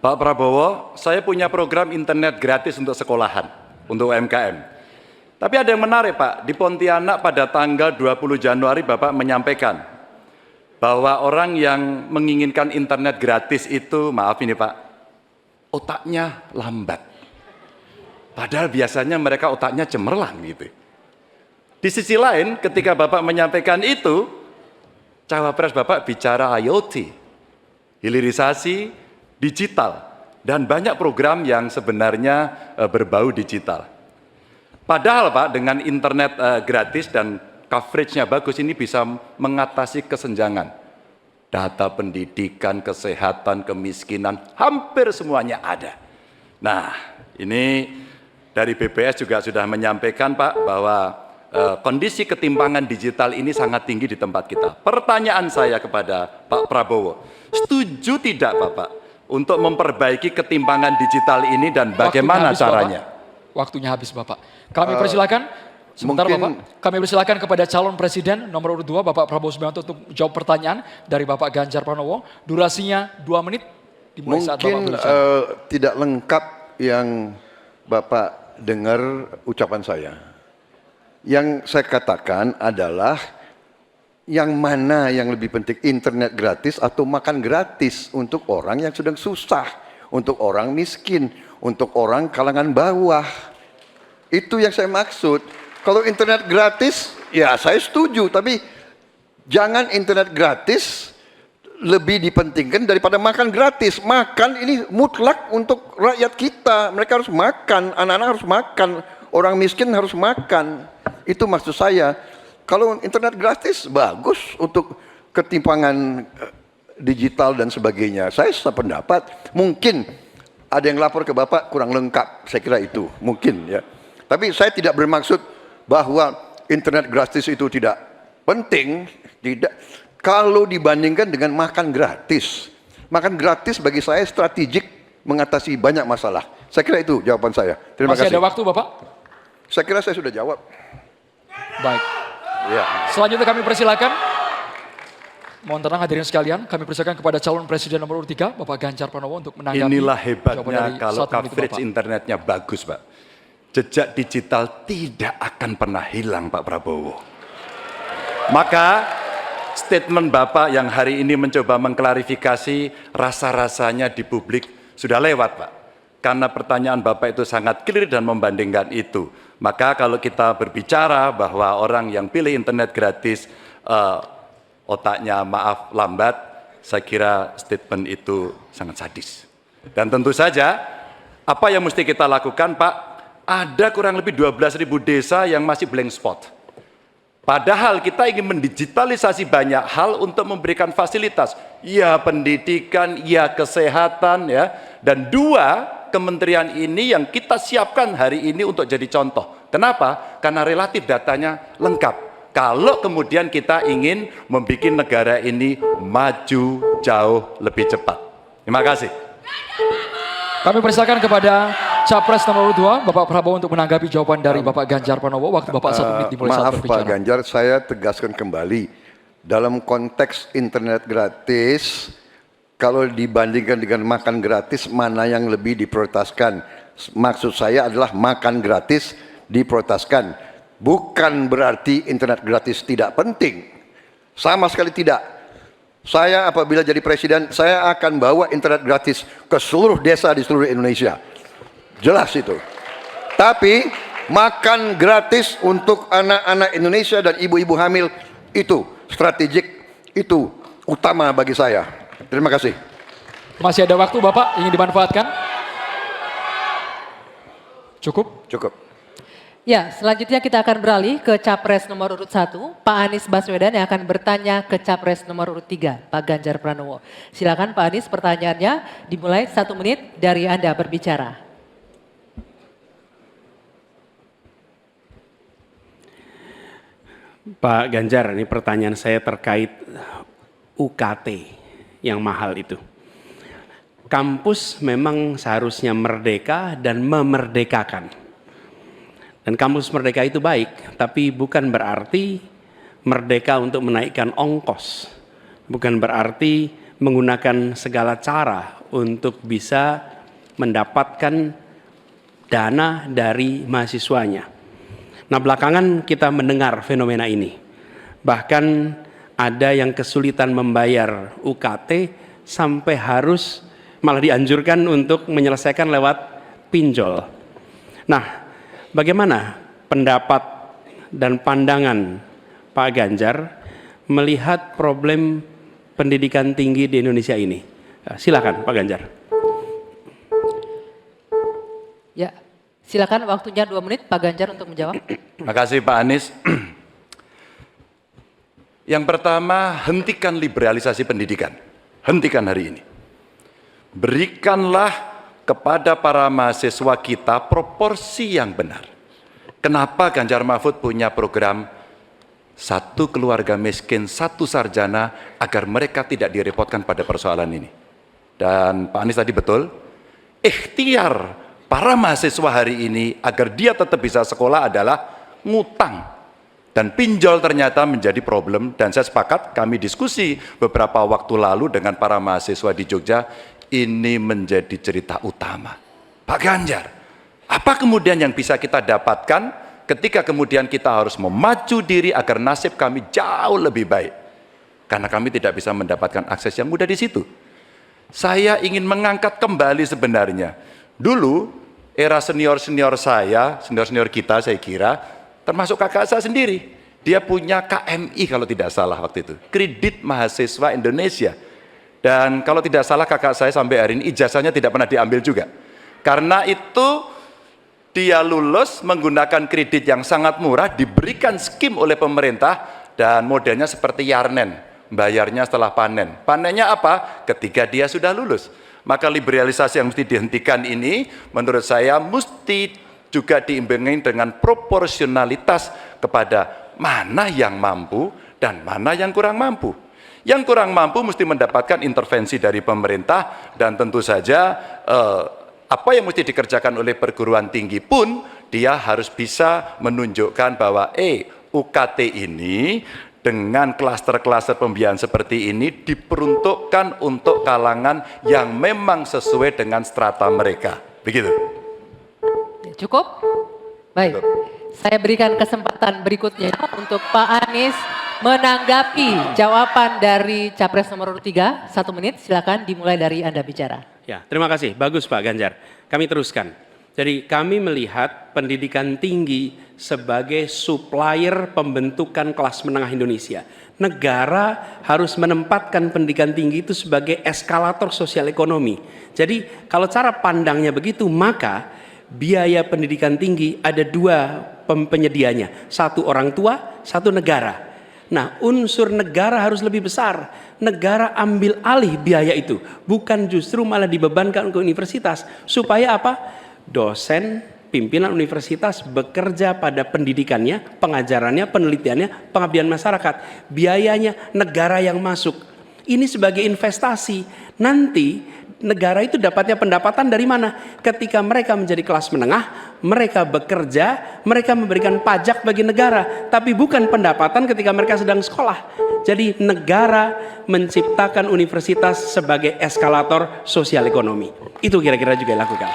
Pak Prabowo, saya punya program internet gratis untuk sekolahan, untuk UMKM. Tapi ada yang menarik Pak, di Pontianak pada tanggal 20 Januari Bapak menyampaikan bahwa orang yang menginginkan internet gratis itu, maaf ini Pak, otaknya lambat. Padahal biasanya mereka otaknya cemerlang gitu. Di sisi lain ketika Bapak menyampaikan itu, cawapres Bapak bicara IoT, hilirisasi digital, dan banyak program yang sebenarnya berbau digital. Padahal Pak, dengan internet gratis dan coveragenya bagus, ini bisa mengatasi kesenjangan. Data pendidikan, kesehatan, kemiskinan, hampir semuanya ada. Nah, ini dari BPS juga sudah menyampaikan Pak, bahwa kondisi ketimpangan digital ini sangat tinggi di tempat kita. Pertanyaan saya kepada Pak Prabowo, setuju tidak Bapak untuk memperbaiki ketimpangan digital ini dan bagaimana caranya? Waktunya habis Bapak. Kami persilakan, sebentar Bapak, kami persilakan kepada calon presiden nomor urut 2 Bapak Prabowo Subianto untuk jawab pertanyaan dari Bapak Ganjar Pranowo. Durasinya 2 menit dimulai saat Bapak berbicara. Tidak lengkap yang Bapak dengar ucapan saya. Yang saya katakan adalah yang mana yang lebih penting, internet gratis atau makan gratis untuk orang yang sedang susah, untuk orang miskin, untuk orang kalangan bawah. Itu yang saya maksud. Kalau internet gratis, ya saya setuju, tapi jangan internet gratis lebih dipentingkan daripada makan gratis. Makan ini mutlak untuk rakyat kita. Mereka harus makan, anak-anak harus makan, orang miskin harus makan. Itu maksud saya. Kalau internet gratis bagus untuk ketimpangan digital dan sebagainya. Saya sependapat, mungkin ada yang lapor ke Bapak kurang lengkap, saya kira itu mungkin ya. Tapi saya tidak bermaksud bahwa internet gratis itu tidak penting, tidak. Kalau dibandingkan dengan makan gratis. Makan gratis bagi saya strategik mengatasi banyak masalah. Saya kira itu jawaban saya. Terima kasih. Masih ada waktu Bapak? Saya kira saya sudah jawab. Baik. Ya. Selanjutnya kami persilakan, mohon tenang hadirin sekalian, kami persilakan kepada calon presiden nomor urut 3 Bapak Ganjar Pranowo untuk menanggapi. Inilah hebatnya kalau coverage internetnya bagus Pak. Jejak digital tidak akan pernah hilang Pak Prabowo. Maka statement Bapak yang hari ini mencoba mengklarifikasi rasa-rasanya di publik sudah lewat Pak. Karena pertanyaan Bapak itu sangat clear dan membandingkan itu. Maka kalau kita berbicara bahwa orang yang pilih internet gratis otaknya maaf lambat, saya kira statement itu sangat sadis. Dan tentu saja apa yang mesti kita lakukan Pak, ada kurang lebih 12.000 desa yang masih blank spot. Padahal kita ingin mendigitalisasi banyak hal untuk memberikan fasilitas, ya pendidikan, ya kesehatan, ya. Dan 2 kementerian ini yang kita siapkan hari ini untuk jadi contoh. Kenapa? Karena relatif datanya lengkap. Kalau kemudian kita ingin membuat negara ini maju jauh lebih cepat. Terima kasih. Kami persilakan kepada Capres nomor urut 2 Bapak Prabowo untuk menanggapi jawaban dari Bapak Ganjar Pranowo. Waktu Bapak 1 menit dimulai saat berbicara. Maaf Pak Ganjar, saya tegaskan kembali. Dalam konteks internet gratis, kalau dibandingkan dengan makan gratis, mana yang lebih diprioritaskan? Maksud saya adalah makan gratis diprioritaskan. Bukan berarti internet gratis tidak penting. Sama sekali tidak. Saya apabila jadi presiden, saya akan bawa internet gratis ke seluruh desa di seluruh Indonesia. Jelas itu. Tapi makan gratis untuk anak-anak Indonesia dan ibu-ibu hamil itu strategik, itu utama bagi saya. Terima kasih. Masih ada waktu Bapak, ingin dimanfaatkan? Cukup? Cukup. Ya, selanjutnya kita akan beralih ke Capres nomor urut 1, Pak Anies Baswedan yang akan bertanya ke Capres nomor urut 3, Pak Ganjar Pranowo. Silakan Pak Anies, pertanyaannya dimulai 1 menit dari Anda berbicara. Pak Ganjar, ini pertanyaan saya terkait UKT yang mahal itu. Kampus memang seharusnya merdeka dan memerdekakan. Dan kampus merdeka itu baik, tapi bukan berarti merdeka untuk menaikkan ongkos. Bukan berarti menggunakan segala cara untuk bisa mendapatkan dana dari mahasiswanya. Nah, belakangan kita mendengar fenomena ini. Bahkan ada yang kesulitan membayar UKT sampai harus malah dianjurkan untuk menyelesaikan lewat pinjol. Nah, bagaimana pendapat dan pandangan Pak Ganjar melihat problem pendidikan tinggi di Indonesia ini? Silakan Pak Ganjar. Ya, silakan waktunya 2 menit Pak Ganjar untuk menjawab. Terima kasih Pak Anies. Yang pertama, hentikan liberalisasi pendidikan. Hentikan hari ini. Berikanlah kepada para mahasiswa kita proporsi yang benar. Kenapa Ganjar Mahfud punya program 1 keluarga miskin, 1 sarjana, agar mereka tidak direpotkan pada persoalan ini. Dan Pak Anies tadi betul, ikhtiar para mahasiswa hari ini agar dia tetap bisa sekolah adalah ngutang. Dan pinjol ternyata menjadi problem, dan saya sepakat, kami diskusi beberapa waktu lalu dengan para mahasiswa di Jogja, ini menjadi cerita utama. Pak Ganjar, apa kemudian yang bisa kita dapatkan ketika kemudian kita harus memacu diri agar nasib kami jauh lebih baik? Karena kami tidak bisa mendapatkan akses yang mudah di situ. Saya ingin mengangkat kembali sebenarnya. Dulu, era senior-senior saya, senior-senior kita saya kira, termasuk kakak saya sendiri, dia punya KMI kalau tidak salah waktu itu, Kredit Mahasiswa Indonesia. Dan kalau tidak salah kakak saya sampai hari ini ijazahnya tidak pernah diambil juga. Karena itu dia lulus menggunakan kredit yang sangat murah, diberikan skim oleh pemerintah, dan modelnya seperti Yarnen, bayarnya setelah panen. Panennya apa? Ketika dia sudah lulus. Maka liberalisasi yang mesti dihentikan ini menurut saya mesti juga diimbangi dengan proporsionalitas kepada mana yang mampu dan mana yang kurang mampu. Yang kurang mampu mesti mendapatkan intervensi dari pemerintah, dan tentu saja apa yang mesti dikerjakan oleh perguruan tinggi pun dia harus bisa menunjukkan bahwa UKT ini dengan klaster-klaster pembiayaan seperti ini diperuntukkan untuk kalangan yang memang sesuai dengan strata mereka. Begitu. Cukup? Baik. Saya berikan kesempatan berikutnya untuk Pak Anies menanggapi jawaban dari Capres nomor 3. 1 menit, silakan dimulai dari Anda bicara. Ya, terima kasih. Bagus Pak Ganjar. Kami teruskan. Jadi kami melihat pendidikan tinggi sebagai supplier pembentukan kelas menengah Indonesia. Negara harus menempatkan pendidikan tinggi itu sebagai eskalator sosial ekonomi. Jadi kalau cara pandangnya begitu, maka biaya pendidikan tinggi ada 2 penyedianya. 1 orang tua, 1 negara. Nah, unsur negara harus lebih besar. Negara ambil alih biaya itu, bukan justru malah dibebankan ke universitas. Supaya apa? Dosen, pimpinan universitas bekerja pada pendidikannya, pengajarannya, penelitiannya, pengabdian masyarakat. Biayanya negara yang masuk. Ini sebagai investasi. Nanti negara itu dapatnya pendapatan dari mana? Ketika mereka menjadi kelas menengah, mereka bekerja, mereka memberikan pajak bagi negara, tapi bukan pendapatan ketika mereka sedang sekolah. Jadi negara menciptakan universitas sebagai eskalator sosial ekonomi. Itu kira-kira juga dilakukan.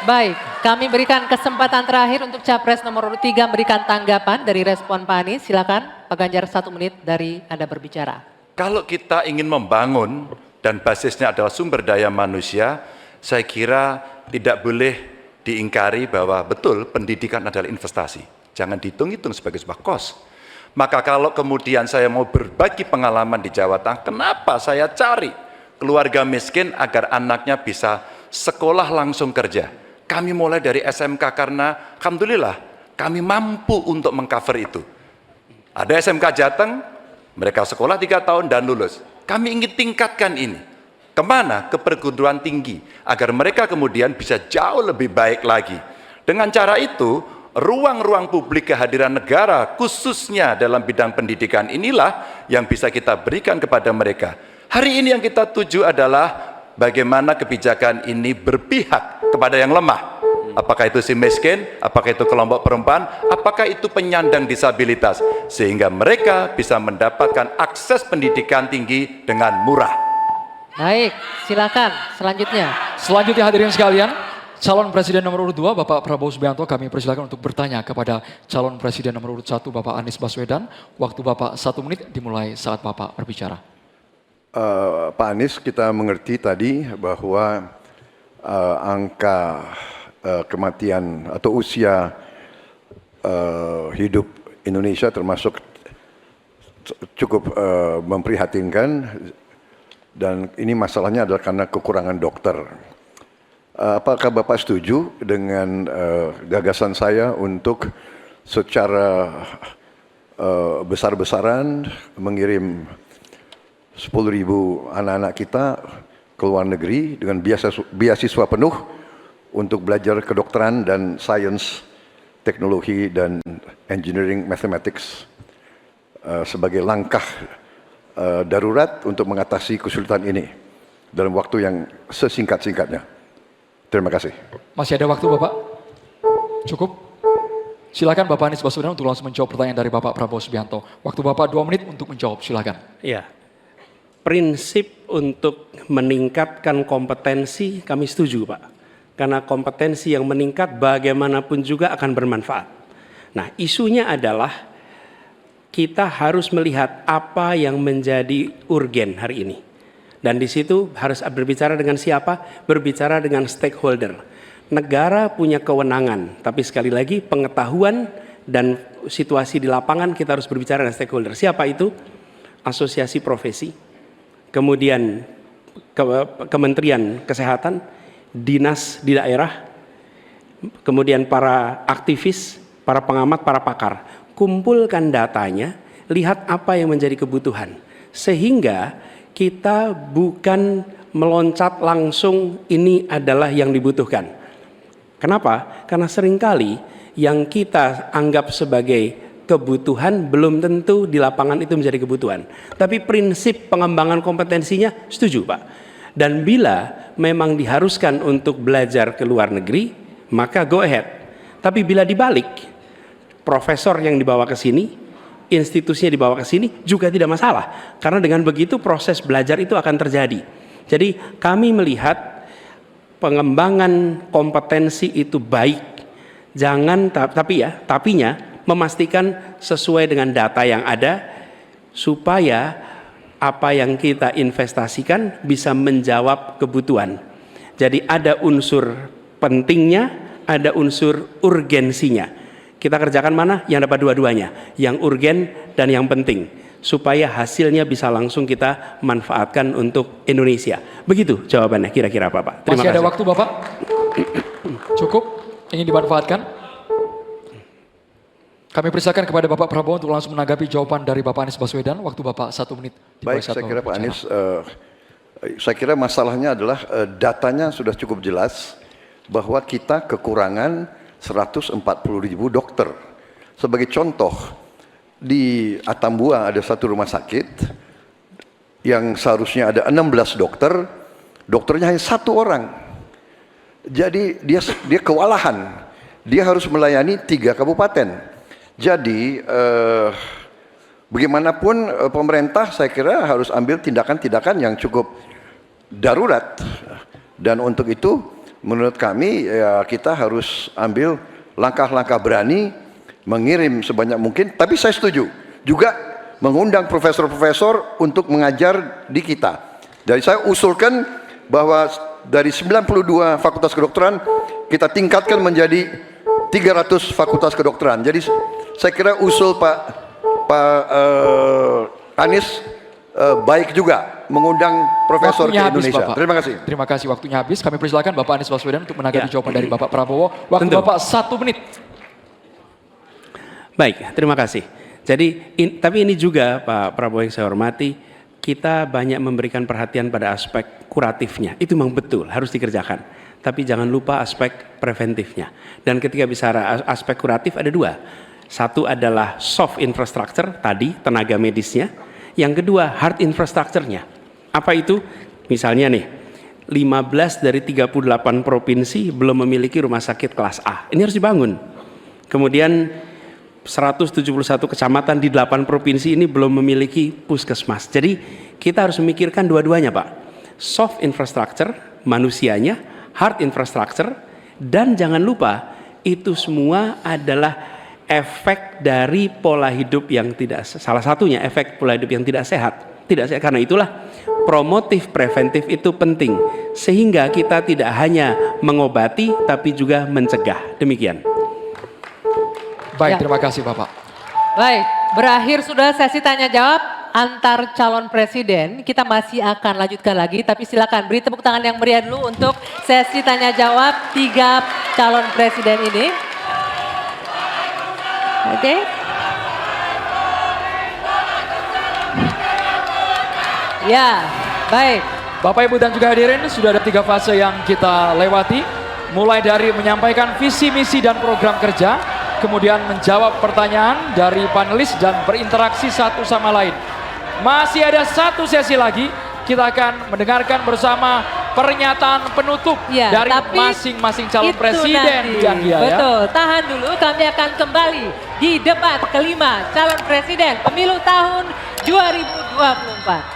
Baik, kami berikan kesempatan terakhir untuk Capres nomor 3 memberikan tanggapan dari respon Pak Anies. Silakan Pak Ganjar, 1 menit dari Anda berbicara. Kalau kita ingin membangun dan basisnya adalah sumber daya manusia, saya kira tidak boleh diingkari bahwa betul pendidikan adalah investasi. Jangan dihitung-hitung sebagai sebuah kos. Maka kalau kemudian saya mau berbagi pengalaman di Jawa Tengah, kenapa saya cari keluarga miskin agar anaknya bisa sekolah langsung kerja. Kami mulai dari SMK karena alhamdulillah kami mampu untuk mengcover itu. Ada SMK Jateng, mereka sekolah 3 tahun dan lulus. Kami ingin tingkatkan ini. Kemana? Ke perguruan tinggi. Agar mereka kemudian bisa jauh lebih baik lagi. Dengan cara itu, ruang-ruang publik kehadiran negara, khususnya dalam bidang pendidikan inilah yang bisa kita berikan kepada mereka. Hari ini yang kita tuju adalah bagaimana kebijakan ini berpihak kepada yang lemah. Apakah itu si miskin, apakah itu kelompok perempuan, apakah itu penyandang disabilitas. Sehingga mereka bisa mendapatkan akses pendidikan tinggi dengan murah. Baik, silakan selanjutnya. Selanjutnya hadirin sekalian, calon presiden nomor urut 2 Bapak Prabowo Subianto, kami persilakan untuk bertanya kepada calon presiden nomor urut 1 Bapak Anies Baswedan. Waktu Bapak 1 menit dimulai saat Bapak berbicara. Pak Anies, kita mengerti tadi bahwa angka kematian atau usia hidup Indonesia termasuk cukup memprihatinkan, dan ini masalahnya adalah karena kekurangan dokter. Apakah Bapak setuju dengan gagasan saya untuk secara besar-besaran mengirim 10.000 anak-anak kita ke luar negeri dengan beasiswa penuh untuk belajar kedokteran dan sains, teknologi, dan engineering mathematics sebagai langkah darurat untuk mengatasi kesulitan ini dalam waktu yang sesingkat-singkatnya. Terima kasih. Masih ada waktu Bapak? Cukup? Silakan Bapak Anies Baswedan untuk langsung menjawab pertanyaan dari Bapak Prabowo Subianto. Waktu Bapak 2 menit untuk menjawab, silakan. Ya, prinsip untuk meningkatkan kompetensi kami setuju Pak. Karena kompetensi yang meningkat bagaimanapun juga akan bermanfaat. Nah, isunya adalah kita harus melihat apa yang menjadi urgen hari ini. Dan di situ harus berbicara dengan siapa? Berbicara dengan stakeholder. Negara punya kewenangan, tapi sekali lagi pengetahuan dan situasi di lapangan kita harus berbicara dengan stakeholder. Siapa itu? Asosiasi profesi, kemudian Kementerian Kesehatan, dinas di daerah, kemudian para aktivis, para pengamat, para pakar. Kumpulkan datanya, lihat apa yang menjadi kebutuhan. Sehingga kita bukan meloncat langsung ini adalah yang dibutuhkan. Kenapa? Karena seringkali yang kita anggap sebagai kebutuhan belum tentu di lapangan itu menjadi kebutuhan. Tapi prinsip pengembangan kompetensinya setuju Pak. Dan bila memang diharuskan untuk belajar ke luar negeri, maka go ahead. Tapi bila dibalik, profesor yang dibawa ke sini, institusinya dibawa ke sini juga tidak masalah. Karena dengan begitu proses belajar itu akan terjadi. Jadi kami melihat pengembangan kompetensi itu baik. Jangan tapinya memastikan sesuai dengan data yang ada supaya apa yang kita investasikan bisa menjawab kebutuhan. Jadi ada unsur pentingnya, ada unsur urgensinya. Kita kerjakan mana? Yang dapat dua-duanya, yang urgen dan yang penting, supaya hasilnya bisa langsung kita manfaatkan untuk Indonesia. Begitu jawabannya kira-kira Bapak. Masih ada waktu Bapak? Cukup? Ingin dimanfaatkan? Kami persilakan kepada Bapak Prabowo untuk langsung menanggapi jawaban dari Bapak Anies Baswedan. Waktu Bapak 1 menit. Baik, saya kira Pak Anies, saya kira masalahnya adalah datanya sudah cukup jelas bahwa kita kekurangan 140.000 dokter. Sebagai contoh, di Atambua ada satu rumah sakit yang seharusnya ada 16 dokter, dokternya hanya 1 orang. Jadi dia kewalahan, dia harus melayani 3 kabupaten. Jadi bagaimanapun pemerintah saya kira harus ambil tindakan-tindakan yang cukup darurat. Dan untuk itu menurut kami ya kita harus ambil langkah-langkah berani, mengirim sebanyak mungkin. Tapi saya setuju juga mengundang profesor-profesor untuk mengajar di kita. Jadi saya usulkan bahwa dari 92 fakultas kedokteran kita tingkatkan menjadi 300 fakultas kedokteran. Jadi saya kira usul Pak Anies baik juga mengundang profesor ke Indonesia. Bapak. Terima kasih. Terima kasih, waktunya habis. Kami persilakan Bapak Anies Baswedan untuk menanggapi jawaban dari Bapak Prabowo. Waktu Tentu. Bapak 1 menit. Baik, terima kasih. Jadi, tapi ini juga Pak Prabowo yang saya hormati, kita banyak memberikan perhatian pada aspek kuratifnya. Itu memang betul, harus dikerjakan. Tapi jangan lupa aspek preventifnya. Dan ketika bicara aspek kuratif ada 2. Satu adalah soft infrastructure, tadi tenaga medisnya. Yang kedua hard infrastructure-nya. Apa itu? Misalnya nih, 15 dari 38 provinsi belum memiliki rumah sakit kelas A. Ini harus dibangun. Kemudian 171 kecamatan di 8 provinsi ini belum memiliki puskesmas. Jadi kita harus memikirkan dua-duanya Pak. soft infrastructure, manusianya, hard infrastructure, dan jangan lupa itu semua adalah efek dari pola hidup yang tidak, salah satunya efek pola hidup yang tidak sehat. Karena itulah promotif preventif itu penting, sehingga kita tidak hanya mengobati tapi juga mencegah. Demikian. Baik, Ya. terima kasih Bapak. Baik, berakhir sudah sesi tanya jawab antar calon presiden. Kita masih akan lanjutkan lagi, tapi silakan beri tepuk tangan yang meriah dulu untuk sesi tanya jawab 3 calon presiden ini. Oke. Ya, baik. Bapak, Ibu, dan juga hadirin, sudah ada 3 fase yang kita lewati. Mulai dari menyampaikan visi, misi, dan program kerja, kemudian menjawab pertanyaan dari panelis dan berinteraksi satu sama lain. Masih ada 1 sesi lagi, kita akan mendengarkan bersama pernyataan penutup Ya, dari tapi masing-masing calon itu presiden, nanti. Bu Jandia, ya. Betul, tahan dulu, kami akan kembali di debat kelima calon presiden pemilu tahun 2024.